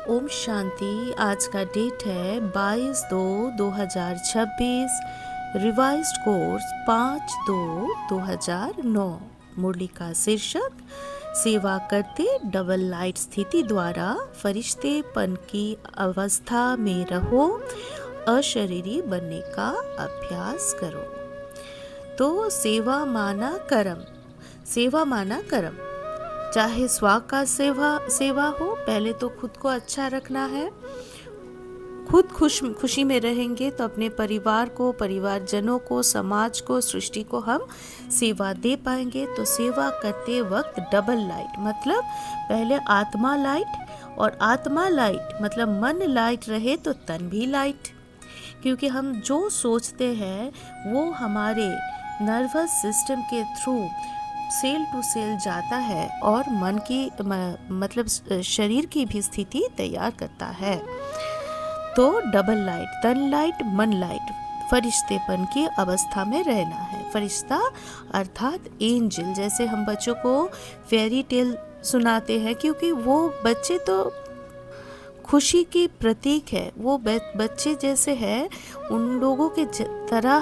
ओम शांति। आज का डेट है 22/2/2026। Revised course 5/2/2009। मुरली का शीर्षक सेवा करते डबल लाइट स्थिति द्वारा फरिश्तेपन की अवस्था में रहो, अशरीरी बनने का अभ्यास करो। तो सेवा माना कर्म, सेवा माना कर्म। चाहे स्व का सेवा हो, पहले तो खुद को अच्छा रखना है। खुद खुशी में रहेंगे तो अपने परिवार को, परिवारजनों को, समाज को, सृष्टि को हम सेवा दे पाएंगे। तो सेवा करते वक्त डबल लाइट मतलब पहले आत्मा लाइट, और आत्मा लाइट मतलब मन लाइट रहे तो तन भी लाइट, क्योंकि हम जो सोचते हैं वो हमारे नर्वस सिस्टम के थ्रू सेल टू सेल जाता है और मन की मतलब शरीर की भी स्थिति तैयार करता है। तो डबल लाइट, तन लाइट, मन लाइट, फरिश्तेपन की अवस्था में रहना है। फरिश्ता अर्थात एंजल। जैसे हम बच्चों को फेरी टेल सुनाते हैं, क्योंकि वो बच्चे तो खुशी की प्रतीक है। वो बच्चे जैसे हैं, उन लोगों के तरह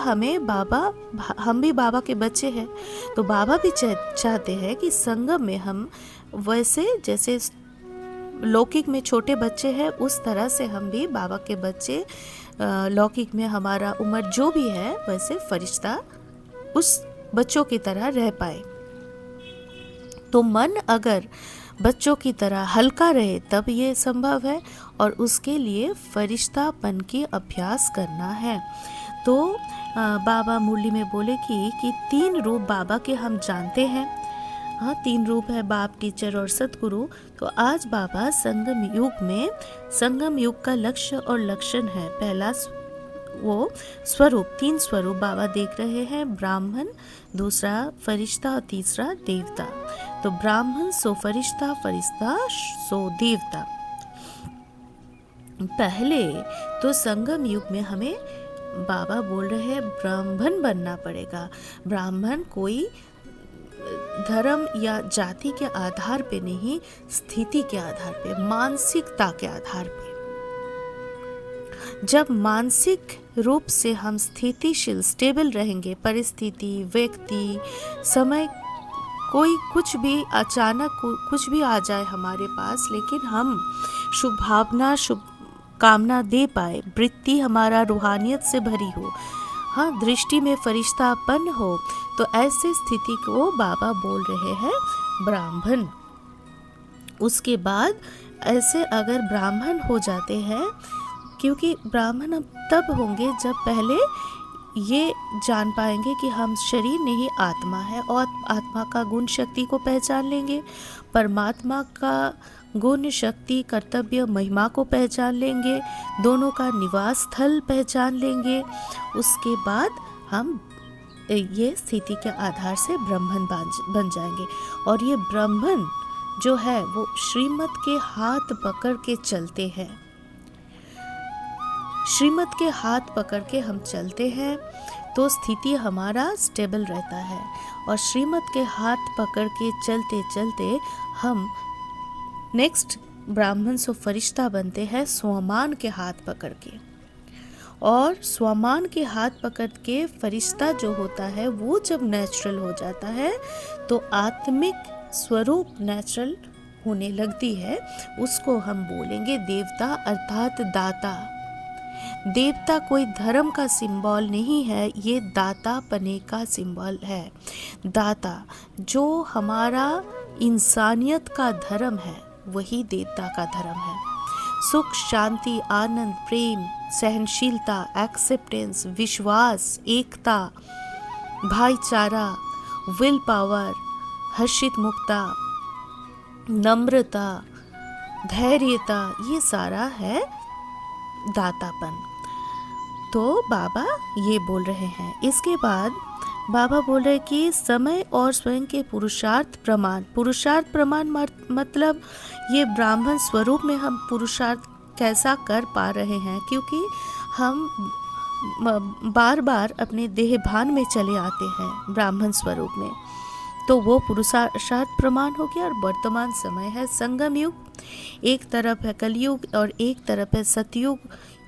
हम भी बाबा के बच्चे हैं। तो बाबा भी चाहते हैं कि संगम में हम वैसे जैसे लौकिक में छोटे बच्चे हैं, उस तरह से हम भी बाबा के बच्चे, लौकिक में हमारा उम्र जो भी है वैसे फरिश्ता उस बच्चों की तरह रह पाए। तो मन अगर बच्चों की तरह हल्का रहे तब ये संभव है, और उसके लिए फरिश्तापन की अभ्यास करना है। तो बाबा मुरली में बोले कि 3 रूप बाबा के हम जानते हैं। हाँ, 3 रूप है, बाप, टीचर और सतगुरु। तो आज बाबा संगम युग का लक्ष्य और लक्षण है। पहला वो स्वरूप, 3 स्वरूप बाबा देख रहे हैं, ब्राह्मण, दूसरा फरिश्ता और तीसरा देवता। तो ब्राह्मण सो फरिश्ता, फरिश्ता सो देवता। पहले तो संगम युग में हमें बाबा बोल रहे हैं ब्राह्मण बनना पड़ेगा। ब्राह्मण कोई धर्म या जाति के आधार पे नहीं, स्थिति के आधार पे, मानसिकता के आधार पे। जब मानसिक रूप से हम स्थितिशील, स्टेबल रहेंगे, परिस्थिति, व्यक्ति, समय, कोई कुछ भी अचानक कुछ भी आ जाए हमारे पास, लेकिन हम शुभ भावना, शुभ कामना दे पाए, वृत्ति हमारा रूहानियत से भरी हो, हाँ, दृष्टि में फरिश्तापन हो, तो ऐसे स्थिति को बाबा बोल रहे हैं ब्राह्मण। उसके बाद ऐसे अगर ब्राह्मण हो जाते हैं, क्योंकि ब्राह्मण अब तब होंगे जब पहले ये जान पाएंगे कि हम शरीर नहीं आत्मा है, और आत्मा का गुण शक्ति को पहचान लेंगे, परमात्मा का गुण शक्ति, कर्तव्य, महिमा को पहचान लेंगे, दोनों का निवास स्थल पहचान लेंगे। उसके बाद हम ये स्थिति के आधार से ब्राह्मण बन जाएंगे। और ये ब्राह्मण जो है वो श्रीमत के हाथ पकड़ के चलते हैं। श्रीमत के हाथ पकड़ के हम चलते हैं तो स्थिति हमारा स्टेबल रहता है, और श्रीमत के हाथ पकड़ के चलते चलते हम नेक्स्ट ब्राह्मण सो फरिश्ता बनते हैं स्वमान के हाथ पकड़ के। और स्वमान के हाथ पकड़ के फरिश्ता जो होता है वो जब नेचुरल हो जाता है तो आत्मिक स्वरूप नेचुरल होने लगती है। उसको हम बोलेंगे देवता अर्थात दाता। देवता कोई धर्म का सिंबल नहीं है, ये दाता पने का सिंबल है। दाता जो हमारा इंसानियत का धर्म है वही देवता का धर्म है। सुख, शांति, आनंद, प्रेम, सहनशीलता, एक्सेप्टेंस, विश्वास, एकता, भाईचारा, विल पावर, हर्षित मुक्ता, नम्रता, धैर्यता, ये सारा है दातापन। तो बाबा ये बोल रहे हैं। इसके बाद बाबा बोल रहे कि समय और स्वयं के पुरुषार्थ प्रमाण मतलब ये ब्राह्मण स्वरूप में हम पुरुषार्थ कैसा कर पा रहे हैं, क्योंकि हम बार बार अपने देह भान में चले आते हैं ब्राह्मण स्वरूप में। तो वो पुरुषार्थ प्रमाण हो गया। और वर्तमान समय है संगम युग, एक तरफ है कलयुग और एक तरफ है सतयुग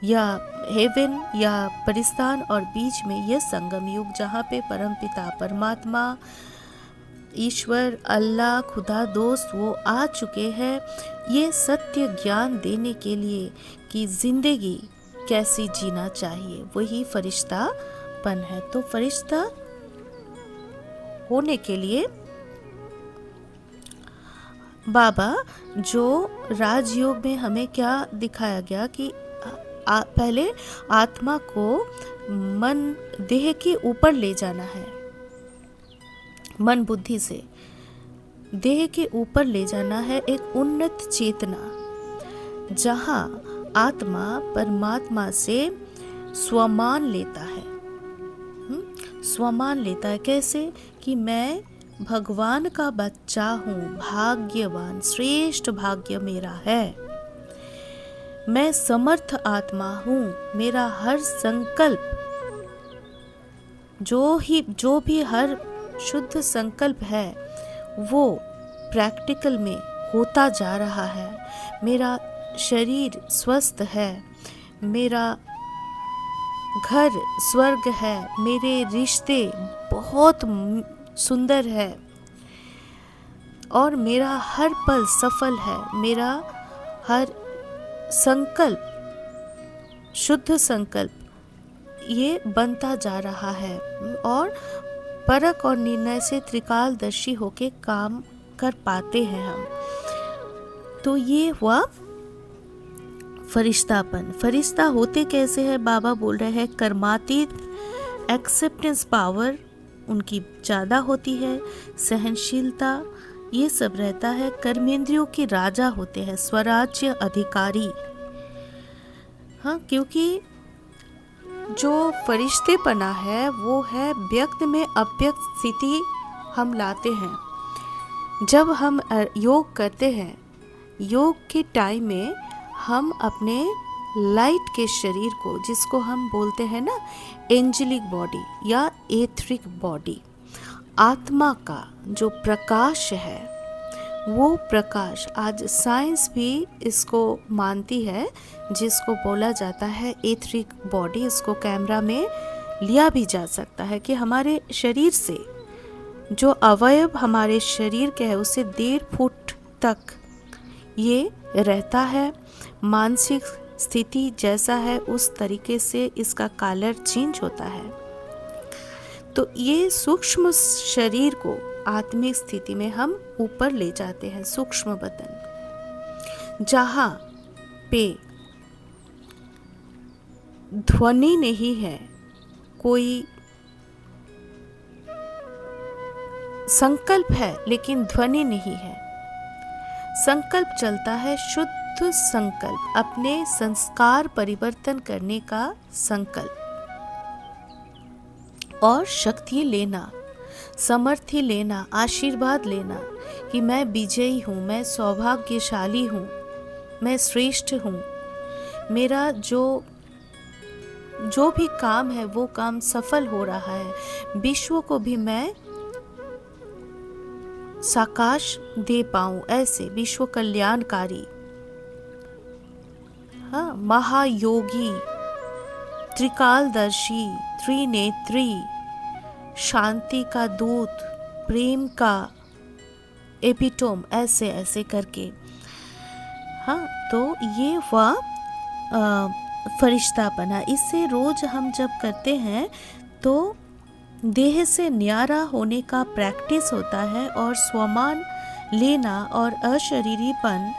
या हेवन या परिस्थान, और बीच में यह संगम युग जहाँ पे परमपिता परमात्मा ईश्वर अल्लाह खुदा दोस्त वो आ चुके हैं ये सत्य ज्ञान देने के लिए कि जिंदगी कैसी जीना चाहिए, वही फरिश्तापन है। तो फरिश्ता होने के लिए बाबा जो राजयोग में हमें क्या दिखाया गया कि पहले आत्मा को मन देह के ऊपर ले जाना है, मन बुद्धि से देह के ऊपर ले जाना है एक उन्नत चेतना, जहाँ आत्मा परमात्मा से स्वमान लेता है। स्वमान लेता है कैसे कि मैं भगवान का बच्चा हूँ, भाग्यवान, श्रेष्ठ भाग्य मेरा है, मैं समर्थ आत्मा हूँ, मेरा हर संकल्प जो भी हर शुद्ध संकल्प है वो प्रैक्टिकल में होता जा रहा है, मेरा शरीर स्वस्थ है, मेरा घर स्वर्ग है, मेरे रिश्ते बहुत सुंदर है और मेरा हर पल सफल है, मेरा हर संकल्प शुद्ध संकल्प ये बनता जा रहा है और परख और निर्णय से त्रिकालदर्शी होके काम कर पाते हैं हम। तो ये हुआ फरिश्तापन। फरिश्ता होते कैसे हैं? बाबा बोल रहे हैं कर्मातीत, एक्सेप्टेंस पावर उनकी ज़्यादा होती है, सहनशीलता ये सब रहता है, कर्मेंद्रियों के राजा होते हैं, स्वराज्य अधिकारी। हाँ, क्योंकि जो फरिश्तेपना है वो है व्यक्त में अव्यक्त स्थिति हम लाते हैं। जब हम योग करते हैं, योग के टाइम में हम अपने लाइट के शरीर को, जिसको हम बोलते हैं ना एंजेलिक बॉडी या एथरिक बॉडी, आत्मा का जो प्रकाश है वो प्रकाश, आज साइंस भी इसको मानती है, जिसको बोला जाता है एथरिक बॉडी। इसको कैमरा में लिया भी जा सकता है कि हमारे शरीर से जो अवयव हमारे शरीर के है उससे 1.5 फुट तक ये रहता है। मानसिक स्थिति जैसा है उस तरीके से इसका कलर चेंज होता है। तो ये सूक्ष्म शरीर को आत्मिक स्थिति में हम ऊपर ले जाते हैं, सूक्ष्म बदन, जहाँ पे ध्वनि नहीं है, कोई संकल्प है लेकिन ध्वनि नहीं है। संकल्प चलता है शुद्ध संकल्प, अपने संस्कार परिवर्तन करने का संकल्प और शक्ति लेना, समर्थी लेना, आशीर्वाद लेना कि मैं विजयी हूँ, मैं सौभाग्यशाली हूँ, मैं श्रेष्ठ हूँ, मेरा जो भी काम है वो काम सफल हो रहा है, विश्व को भी मैं साकाश दे पाऊं, ऐसे विश्व कल्याणकारी, हाँ, महायोगी, त्रिकालदर्शी, त्रिनेत्री, शांति का दूत, प्रेम का एपिटोम, ऐसे ऐसे करके। हाँ, तो ये हुआ फरिश्तापना। इससे रोज हम जब करते हैं तो देह से न्यारा होने का प्रैक्टिस होता है और स्वमान लेना और अशरीरीपन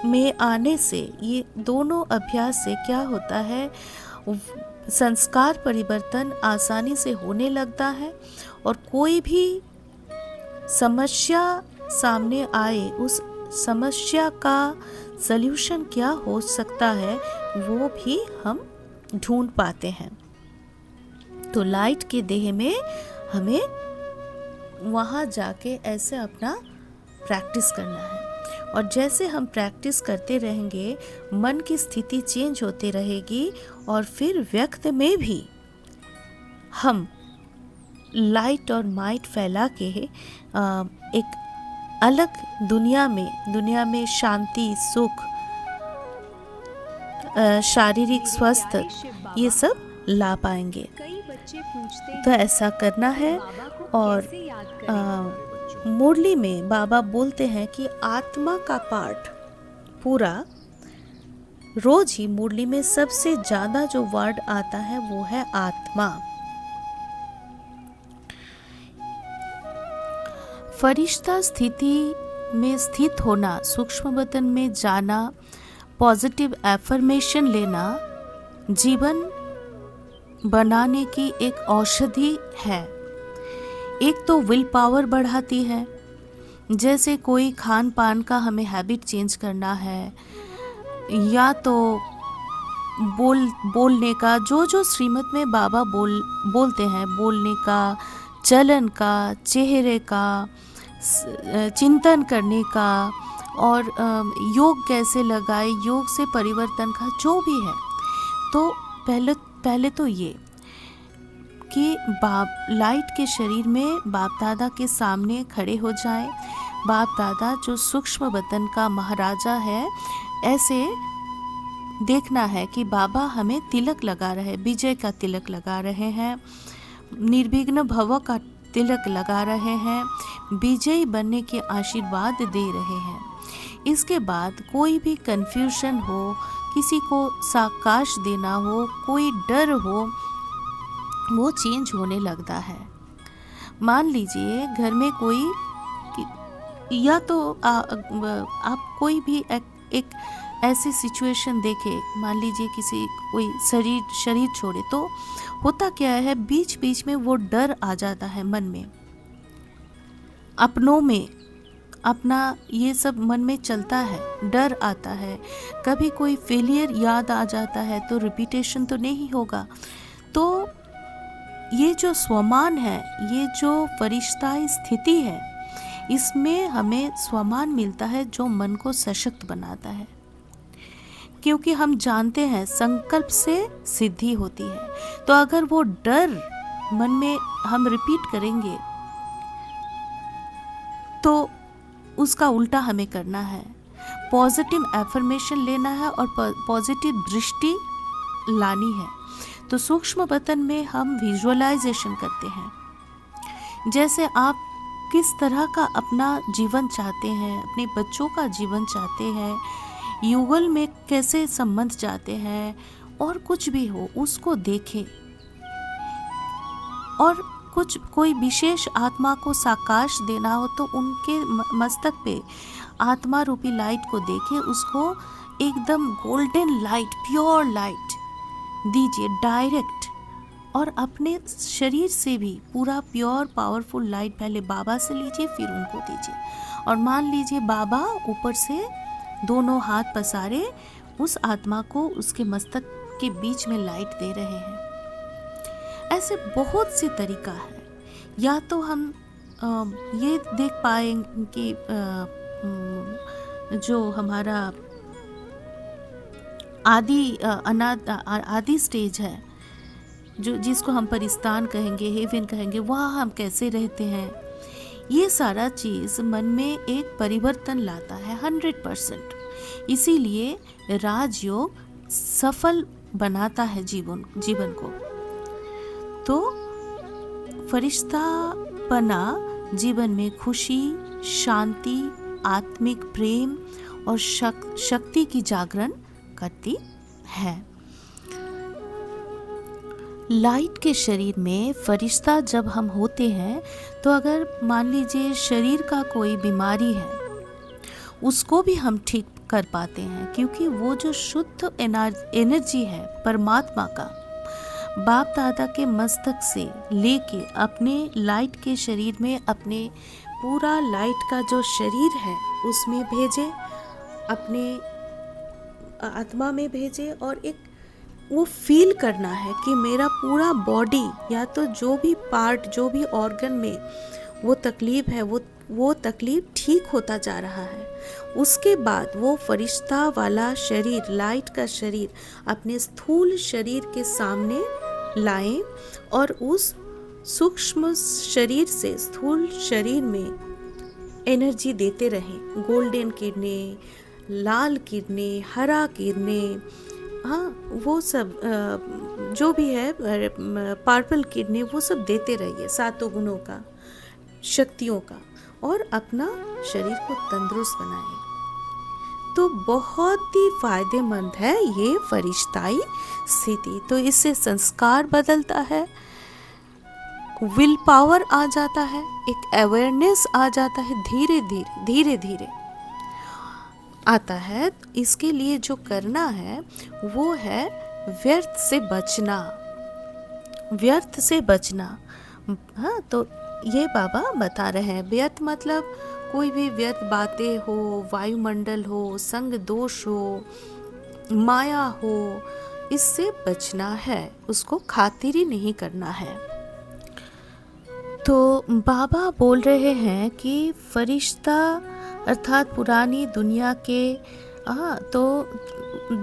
में आने से, ये दोनों अभ्यास से क्या होता है, संस्कार परिवर्तन आसानी से होने लगता है और कोई भी समस्या सामने आए, उस समस्या का सल्यूशन क्या हो सकता है वो भी हम ढूंढ पाते हैं। तो लाइट के देह में हमें वहाँ जाके ऐसे अपना प्रैक्टिस करना है और जैसे हम प्रैक्टिस करते रहेंगे मन की स्थिति चेंज होती रहेगी और फिर व्यक्त में भी हम लाइट और माइट फैला के एक अलग दुनिया में शांति, सुख, शारीरिक स्वस्थ, ये सब ला पाएंगे। तो ऐसा करना है। और मुरली में बाबा बोलते हैं कि आत्मा का पाठ पूरा, रोज ही मुरली में सबसे ज्यादा जो वर्ड आता है वो है आत्मा। फरिश्ता स्थिति में स्थित होना, सूक्ष्म वतन में जाना, पॉजिटिव एफर्मेशन लेना जीवन बनाने की एक औषधि है। एक तो विल पावर बढ़ाती है, जैसे कोई खान पान का हमें हैबिट चेंज करना है, या तो बोलने का, जो श्रीमत में बाबा बोलते हैं, बोलने का, चलन का, चेहरे का, चिंतन करने का, और योग कैसे लगाए, योग से परिवर्तन का जो भी है। तो पहले तो ये कि लाइट के शरीर में बाप दादा के सामने खड़े हो जाएं। बाप दादा जो सूक्ष्म वतन का महाराजा है, ऐसे देखना है कि बाबा हमें तिलक लगा रहे हैं, विजय का तिलक लगा रहे हैं, निर्विघ्न भव का तिलक लगा रहे हैं, विजयी बनने के आशीर्वाद दे रहे हैं। इसके बाद कोई भी कन्फ्यूजन हो, किसी को साकाश देना हो, कोई डर हो, वो चेंज होने लगता है। मान लीजिए घर में कोई, या तो आप कोई भी एक ऐसी सिचुएशन देखे, मान लीजिए कोई शरीर छोड़े, तो होता क्या है, बीच बीच में वो डर आ जाता है मन में, अपनों में, अपना ये सब मन में चलता है, डर आता है। कभी कोई फेलियर याद आ जाता है तो रिपीटेशन तो नहीं होगा। तो ये जो स्वमान है, ये जो फरिश्ताई स्थिति है, इसमें हमें स्वमान मिलता है जो मन को सशक्त बनाता है, क्योंकि हम जानते हैं संकल्प से सिद्धि होती है। तो अगर वो डर मन में हम रिपीट करेंगे तो उसका उल्टा हमें करना है, पॉजिटिव एफर्मेशन लेना है और पॉजिटिव दृष्टि लानी है। तो सूक्ष्म वतन में हम विजुअलाइजेशन करते हैं, जैसे आप किस तरह का अपना जीवन चाहते हैं, अपने बच्चों का जीवन चाहते हैं, युगल में कैसे संबंध चाहते हैं, और कुछ भी हो उसको देखें। और कोई विशेष आत्मा को साकाश देना हो तो उनके मस्तक पे आत्मा रूपी लाइट को देखें, उसको एकदम गोल्डन लाइट, प्योर लाइट दीजिए डायरेक्ट। और अपने शरीर से भी पूरा प्योर पावरफुल लाइट पहले बाबा से लीजिए, फिर उनको दीजिए। और मान लीजिए बाबा ऊपर से दोनों हाथ पसारे उस आत्मा को उसके मस्तक के बीच में लाइट दे रहे हैं। ऐसे बहुत सी तरीका है। या तो हम ये देख पाएंगे कि जो हमारा आदि स्टेज है, जो जिसको हम परिस्तान कहेंगे, हेवन कहेंगे, वहाँ हम कैसे रहते हैं, ये सारा चीज़ मन में एक परिवर्तन लाता है 100%। इसीलिए राजयोग सफल बनाता है जीवन को। तो फरिश्तापना जीवन में खुशी, शांति, आत्मिक प्रेम और शक्ति की जागरण करती है। लाइट के शरीर में फरिश्ता जब हम होते हैं, तो अगर मान लीजिए शरीर का कोई बीमारी है, उसको भी हम ठीक कर पाते हैं, क्योंकि वो जो शुद्ध एनर्जी है परमात्मा का, बाप दादा के मस्तक से लेके अपने लाइट के शरीर में, अपने पूरा लाइट का जो शरीर है उसमें भेजे, अपने आत्मा में भेजे, और एक वो फील करना है कि मेरा पूरा बॉडी, या तो जो भी पार्ट, जो भी ऑर्गन में वो तकलीफ है, वो तकलीफ ठीक होता जा रहा है। उसके बाद वो फरिश्ता वाला शरीर, लाइट का शरीर अपने स्थूल शरीर के सामने लाएं और उस सूक्ष्म शरीर से स्थूल शरीर में एनर्जी देते रहें। गोल्डन किरणें, लाल किरणें, हरा किरणें, हाँ वो सब जो भी है पर्पल किरणें, वो सब देते रहिए, सातों गुणों का, शक्तियों का, और अपना शरीर को तंदुरुस्त बनाएं। तो बहुत ही फायदेमंद है ये फरिश्ताई स्थिति। तो इससे संस्कार बदलता है, विल पावर आ जाता है, एक अवेयरनेस आ जाता है, धीरे धीरे आता है। इसके लिए जो करना है वो है व्यर्थ से बचना, व्यर्थ से बचना। हाँ, तो ये बाबा बता रहे हैं, व्यर्थ मतलब कोई भी व्यर्थ बातें हो, वायुमंडल हो, संग दोष हो, माया हो, इससे बचना है, उसको खातिरी नहीं करना है। तो बाबा बोल रहे हैं कि फरिश्ता अर्थात पुरानी दुनिया के, तो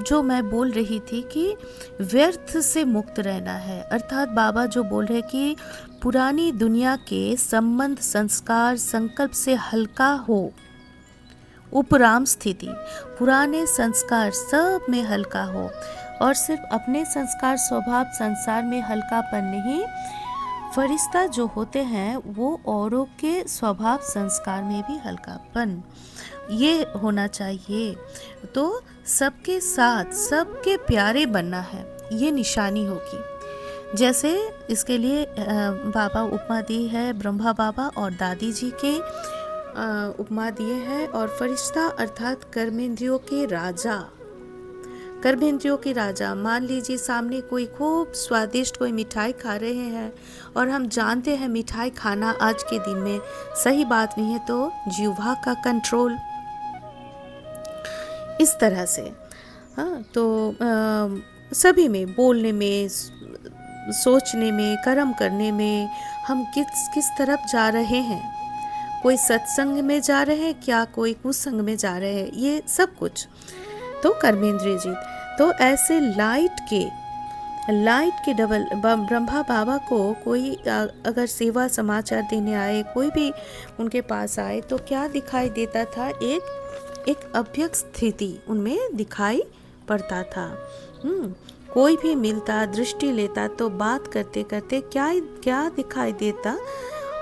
जो मैं बोल रही थी कि व्यर्थ से मुक्त रहना है, अर्थात बाबा जो बोल रहे कि पुरानी दुनिया के संबंध, संस्कार, संकल्प से हल्का हो, उपराम स्थिति, पुराने संस्कार सब में हल्का हो, और सिर्फ अपने संस्कार, स्वभाव, संसार में हल्कापन नहीं, फरिश्ता जो होते हैं वो औरों के स्वभाव, संस्कार में भी हल्कापन ये होना चाहिए। तो सबके साथ सबके प्यारे बनना है, ये निशानी होगी। जैसे इसके लिए बाबा उपमा दी है, ब्रह्मा बाबा और दादी जी के उपमा दिए हैं। और फरिश्ता अर्थात कर्मेंद्रियों के राजा, कर्मेंद्रियों के राजा। मान लीजिए सामने कोई खूब स्वादिष्ट कोई मिठाई खा रहे हैं, और हम जानते हैं मिठाई खाना आज के दिन में सही बात नहीं है, तो जिह्वा का कंट्रोल, इस तरह से। हाँ, तो सभी में, बोलने में, सोचने में, कर्म करने में, हम किस तरफ जा रहे हैं, कोई सत्संग में जा रहे हैं क्या, कोई कुसंग में जा रहे हैं, ये सब कुछ तो कर्मेंद्रिय जीत। तो ऐसे लाइट के डबल ब्रह्मा बाबा को कोई अगर सेवा समाचार देने आए, कोई भी उनके पास आए, तो क्या दिखाई देता था, एक अभ्यक्त स्थिति उनमें दिखाई पड़ता था। कोई भी मिलता, दृष्टि लेता, तो बात करते करते क्या दिखाई देता,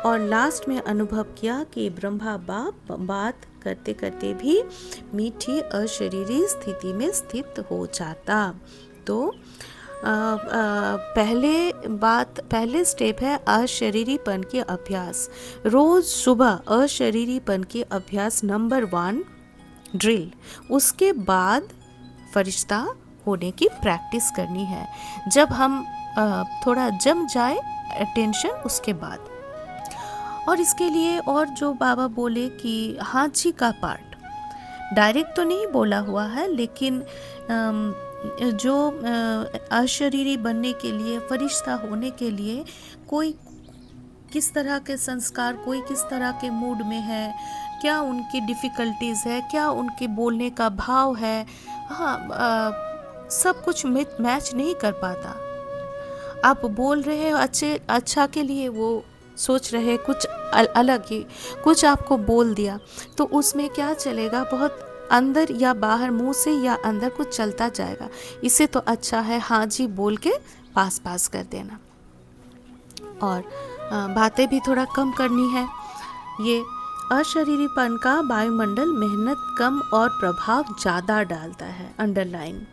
और लास्ट में अनुभव किया कि ब्रह्मा बाप बात करते करते भी मीठी अशरीरी स्थिति में स्थित हो जाता। तो पहले स्टेप है अशरीरीपन के अभ्यास। रोज सुबह अशरीरीपन के अभ्यास नंबर 1 ड्रिल। उसके बाद फरिश्ता होने की प्रैक्टिस करनी है। जब हम थोड़ा जम जाए अटेंशन, उसके बाद। और इसके लिए और जो बाबा बोले कि हाजी का पार्ट डायरेक्ट तो नहीं बोला हुआ है, लेकिन जो अशरीरी बनने के लिए, फरिश्ता होने के लिए, कोई किस तरह के संस्कार, कोई किस तरह के मूड में है, क्या उनकी डिफ़िकल्टीज़ है, क्या उनके बोलने का भाव है, हाँ, सब कुछ मैच नहीं कर पाता। आप बोल रहे हो अच्छा के लिए, वो सोच रहे कुछ अलग ही, कुछ आपको बोल दिया, तो उसमें क्या चलेगा, बहुत अंदर या बाहर, मुंह से या अंदर कुछ चलता जाएगा। इससे तो अच्छा है हाँ जी बोल के पास कर देना, और बातें भी थोड़ा कम करनी है। ये अशरीरीपन का वायुमंडल मेहनत कम और प्रभाव ज़्यादा डालता है। अंडरलाइन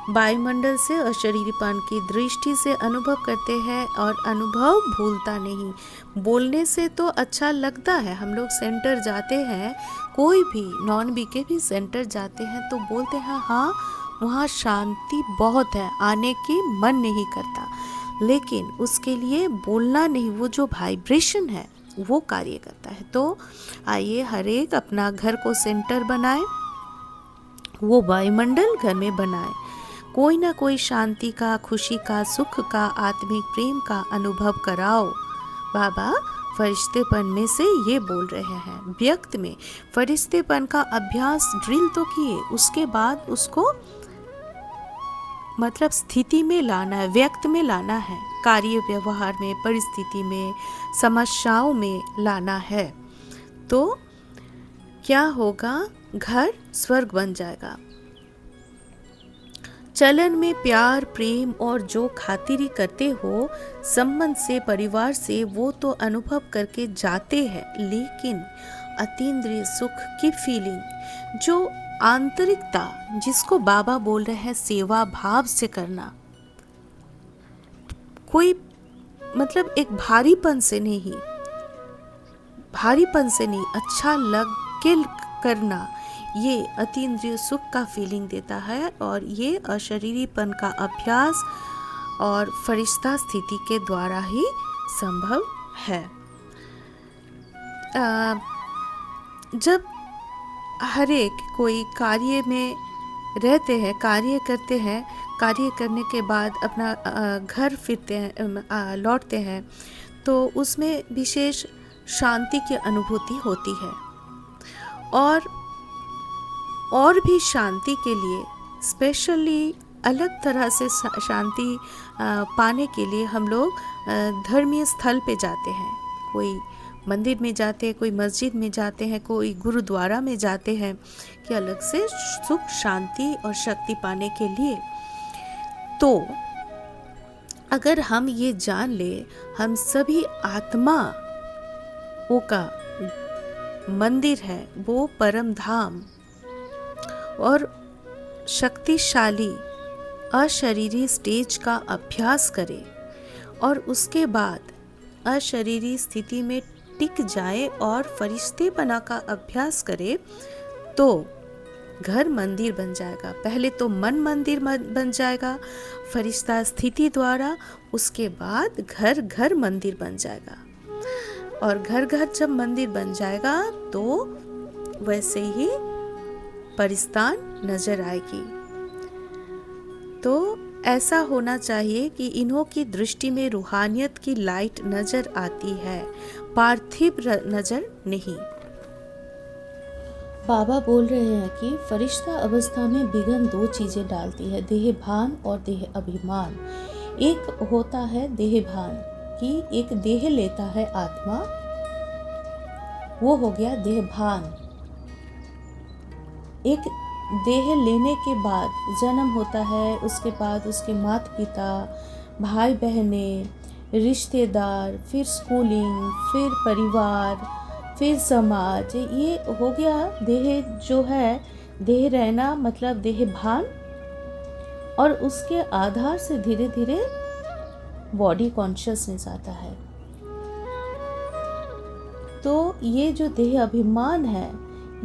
वायुमंडल से अशरीरीपन की दृष्टि से अनुभव करते हैं, और अनुभव भूलता नहीं। बोलने से तो अच्छा लगता है, हम लोग सेंटर जाते हैं, कोई भी नॉन बी के भी सेंटर जाते हैं, तो बोलते हैं हाँ वहाँ शांति बहुत है, आने की मन नहीं करता, लेकिन उसके लिए बोलना नहीं, वो जो वाइब्रेशन है वो कार्य करता है। तो आइए हर एक अपना घर को सेंटर बनाए, वो वायुमंडल घर में बनाए, कोई ना कोई शांति का, खुशी का, सुख का, आत्मिक प्रेम का अनुभव कराओ। बाबा फरिश्तेपन में से ये बोल रहे हैं, व्यक्त में फरिश्तेपन का अभ्यास ड्रिल तो किए, उसके बाद उसको मतलब स्थिति में लाना है, व्यक्त में लाना है, कार्य व्यवहार में, परिस्थिति में, समस्याओं में लाना है, तो क्या होगा? घर स्वर्ग बन जाएगा। चलन में प्यार, प्रेम और जो खातिरी करते हो संबंध से, परिवार से, वो तो अनुभव करके जाते हैं, लेकिन अतीन्द्रिय सुख की फीलिंग, जो आंतरिकता, जिसको बाबा बोल रहे हैं सेवा भाव से करना, कोई मतलब एक भारीपन से नहीं, अच्छा लग के करना, ये अतीन्द्रिय सुख का फीलिंग देता है। और ये अशरीरीपन का अभ्यास और फरिश्ता स्थिति के द्वारा ही संभव है। जब हर एक कोई कार्य में रहते हैं, कार्य करते हैं, कार्य करने के बाद अपना घर फिरते हैं, लौटते हैं, तो उसमें विशेष शांति की अनुभूति होती है। और भी शांति के लिए स्पेशली अलग तरह से शांति पाने के लिए हम लोग धर्मीय स्थल पे जाते हैं। कोई मंदिर में जाते हैं, कोई मस्जिद में जाते हैं, कोई गुरुद्वारा में जाते हैं, कि अलग से सुख, शांति और शक्ति पाने के लिए। तो अगर हम ये जान ले, हम सभी आत्माओं का मंदिर है, वो परम धाम और शक्तिशाली अशरीरी स्टेज का अभ्यास करें और उसके बाद अशरीरी स्थिति में टिक जाए और फरिश्तेपना का अभ्यास करे, तो घर मंदिर बन जाएगा। पहले तो मन मंदिर बन जाएगा फरिश्ता स्थिति द्वारा, उसके बाद घर घर मंदिर बन जाएगा। और घर घर जब मंदिर बन जाएगा तो वैसे ही परिस्तान नजर आएगी। तो ऐसा होना चाहिए कि इन्हों की दृष्टि में रूहानियत की लाइट नजर आती है, पार्थिव नजर नहीं। बाबा बोल रहे हैं कि फरिश्ता अवस्था में विघ्न दो चीजें डालती है, देह भान और देह अभिमान। एक होता है देह भान कि एक देह लेता है आत्मा, वो हो गया देह भान। एक देह लेने के बाद जन्म होता है, उसके बाद उसके माता पिता, भाई बहने, रिश्तेदार, फिर स्कूलिंग, फिर परिवार, फिर समाज, ये हो गया देह। जो है देह रहना मतलब देह भान, और उसके आधार से धीरे धीरे बॉडी कॉन्शियसनेस आता है। तो ये जो देह अभिमान है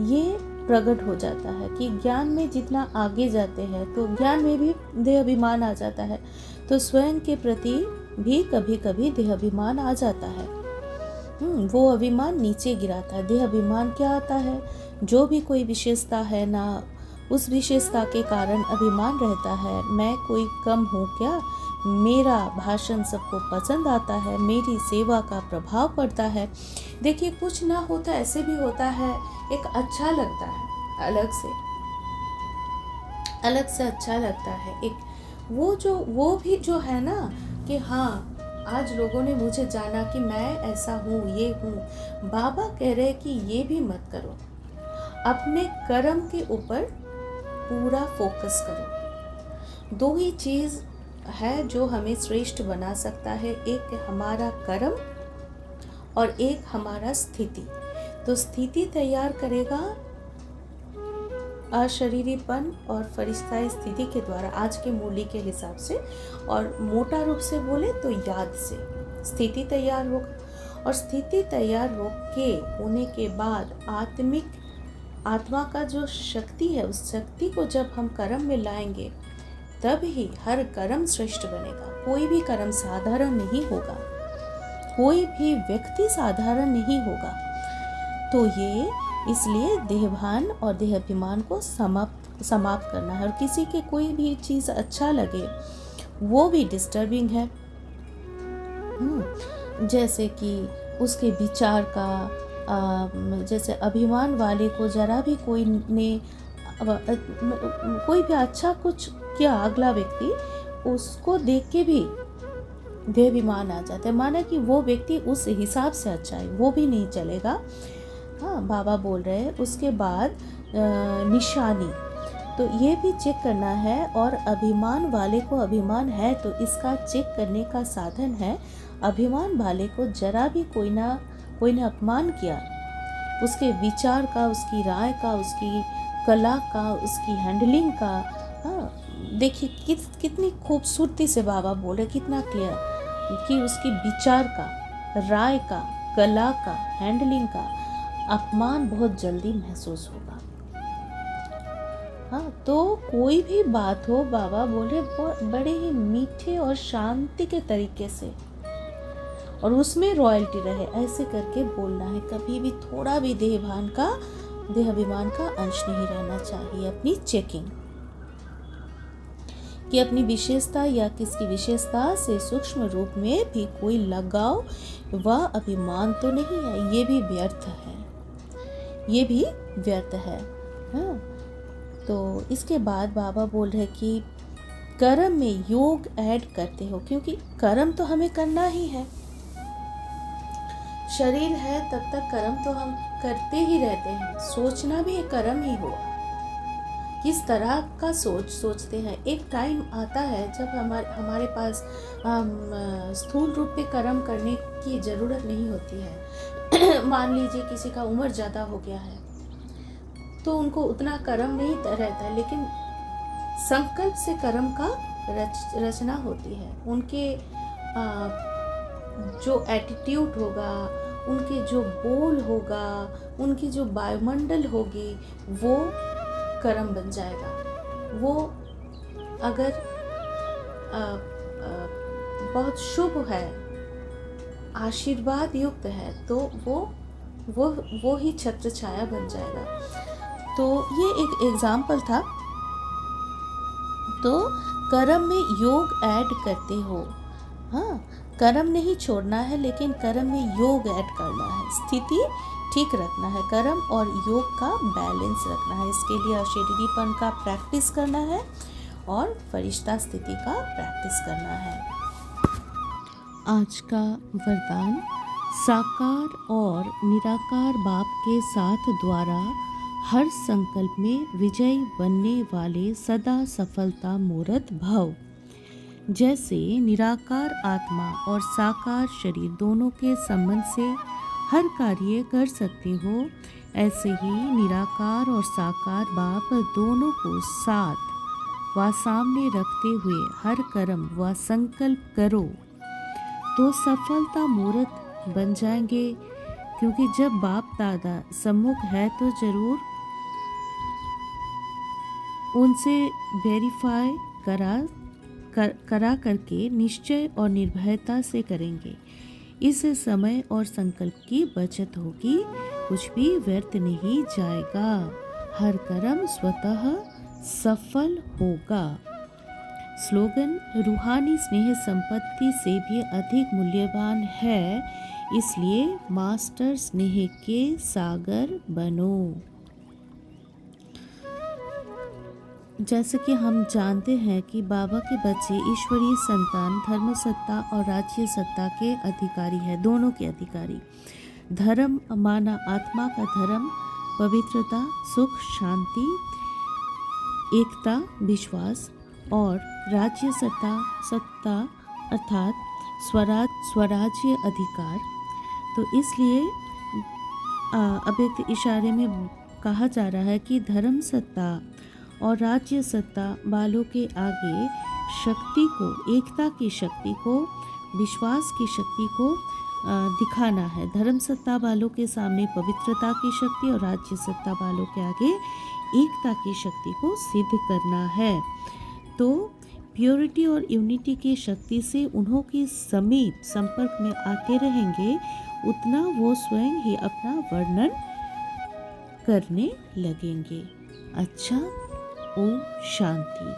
ये प्रकट हो जाता है कि ज्ञान में जितना आगे जाते हैं तो ज्ञान में भी देह अभिमान आ जाता है, तो स्वयं के प्रति भी कभी कभी देह अभिमान आ जाता है। वो अभिमान नीचे गिराता है। देह अभिमान क्या आता है? जो भी कोई विशेषता है ना, उस विशेषता के कारण अभिमान रहता है। मैं कोई कम हूँ क्या? मेरा भाषण सबको पसंद आता है, मेरी सेवा का प्रभाव पड़ता है। देखिए कुछ ना होता ऐसे भी होता है, एक अच्छा लगता है, अलग से अच्छा लगता है। एक वो भी जो है ना कि हाँ आज लोगों ने मुझे जाना कि मैं ऐसा हूँ, ये हूँ। बाबा कह रहे कि ये भी मत करो, अपने कर्म के ऊपर पूरा फोकस करो। दो ही चीज़ है जो हमें श्रेष्ठ बना सकता है, एक हमारा कर्म और एक हमारा स्थिति। तो स्थिति तैयार करेगा अशरीरीपन और फरिश्ताई स्थिति के द्वारा, आज के मूल्य के हिसाब से, और मोटा रूप से बोले तो याद से स्थिति तैयार होगा। और स्थिति तैयार होने के बाद आत्मा का जो शक्ति है, उस शक्ति को जब हम कर्म में लाएंगे तब ही हर कर्म श्रेष्ठ बनेगा। कोई भी कर्म साधारण नहीं होगा, कोई भी व्यक्ति साधारण नहीं होगा। तो ये इसलिए देहभान और देह अभिमान को समाप्त करना है। और किसी के कोई भी चीज़ अच्छा लगे वो भी डिस्टर्बिंग है। जैसे कि उसके विचार का, जैसे अभिमान वाले को जरा भी कोई भी अच्छा कुछ या अगला व्यक्ति उसको देख के भी देहाभिमान आ जाता है, माना कि वो व्यक्ति उस हिसाब से अच्छा है, वो भी नहीं चलेगा। हाँ, बाबा बोल रहे हैं उसके बाद निशानी, तो ये भी चेक करना है। और अभिमान वाले को अभिमान है तो इसका चेक करने का साधन है, अभिमान वाले को जरा भी कोई ने अपमान किया, उसके विचार का, उसकी राय का, उसकी कला का, उसकी हैंडलिंग का। हाँ, देखिए कितनी खूबसूरती से बाबा बोल रहे, कितना क्लियर कि उसकी विचार का, राय का, कला का, हैंडलिंग का अपमान बहुत जल्दी महसूस होगा। हाँ, तो कोई भी बात हो, बाबा बोले बड़े ही मीठे और शांति के तरीके से, और उसमें रॉयल्टी रहे, ऐसे करके बोलना है। कभी भी थोड़ा भी देहाभिमान का अंश नहीं रहना चाहिए। अपनी चेकिंग कि अपनी विशेषता या किसकी विशेषता से सूक्ष्म रूप में भी कोई लगाव व अभिमान तो नहीं है, ये भी व्यर्थ है, ये भी व्यर्थ है। हाँ, तो इसके बाद बाबा बोल रहे कि कर्म में योग ऐड करते हो, क्योंकि कर्म तो हमें करना ही है। शरीर है तब तक कर्म तो हम करते ही रहते हैं, सोचना भी एक कर्म ही हुआ। किस तरह का सोचते हैं। एक टाइम आता है जब हमारे पास स्थूल रूप पे कर्म करने की ज़रूरत नहीं होती है। मान लीजिए किसी का उम्र ज़्यादा हो गया है तो उनको उतना कर्म नहीं रहता है, लेकिन संकल्प से कर्म का रचना होती है। उनके जो एटीट्यूड होगा, उनके जो बोल होगा, उनकी जो वायुमंडल होगी, वो कर्म बन जाएगा। वो अगर बहुत शुभ है, आशीर्वाद युक्त है, तो वो ही छत्र छाया बन जाएगा। तो ये एक एग्जाम्पल था। तो कर्म में योग ऐड करते हो। हाँ, कर्म नहीं छोड़ना है, लेकिन कर्म में योग ऐड करना है, स्थिति ठीक रखना है, कर्म और योग का बैलेंस रखना है। इसके लिए अशरीरीपन का प्रैक्टिस करना है और फरिश्ता स्थिति का प्रैक्टिस करना है। आज का वरदान, साकार और निराकार बाप के साथ द्वारा हर संकल्प में विजयी बनने वाले सदा सफलता मूर्त भव। जैसे निराकार आत्मा और साकार शरीर दोनों के संबंध से हर कार्य कर सकते हो, ऐसे ही निराकार और साकार बाप दोनों को साथ व सामने रखते हुए हर कर्म व संकल्प करो तो सफलता मूर्त बन जाएंगे। क्योंकि जब बाप दादा सम्मुख है तो जरूर उनसे वेरीफाई करा करके निश्चय और निर्भयता से करेंगे। इससे समय और संकल्प की बचत होगी, कुछ भी व्यर्थ नहीं जाएगा, हर कर्म स्वतः सफल होगा। स्लोगन, रूहानी स्नेह संपत्ति से भी अधिक मूल्यवान है, इसलिए मास्टर स्नेह के सागर बनो। जैसे कि हम जानते हैं कि बाबा के बच्चे ईश्वरीय संतान धर्म सत्ता और राज्य सत्ता के अधिकारी हैं, दोनों के अधिकारी। धर्म माना आत्मा का धर्म, पवित्रता, सुख, शांति, एकता, विश्वास, और राज्य सत्ता अर्थात स्वराज्य अधिकार। तो इसलिए अव्यक्त इशारे में कहा जा रहा है कि धर्म सत्ता और राज्य सत्ता वालों के आगे शक्ति को, एकता की शक्ति को, विश्वास की शक्ति को दिखाना है। धर्म सत्ता वालों के सामने पवित्रता की शक्ति और राज्य सत्ता वालों के आगे एकता की शक्ति को सिद्ध करना है। तो प्योरिटी और यूनिटी की शक्ति से उन्हों के समीप संपर्क में आते रहेंगे, उतना वो स्वयं ही अपना वर्णन करने लगेंगे। अच्छा, ओम शांति।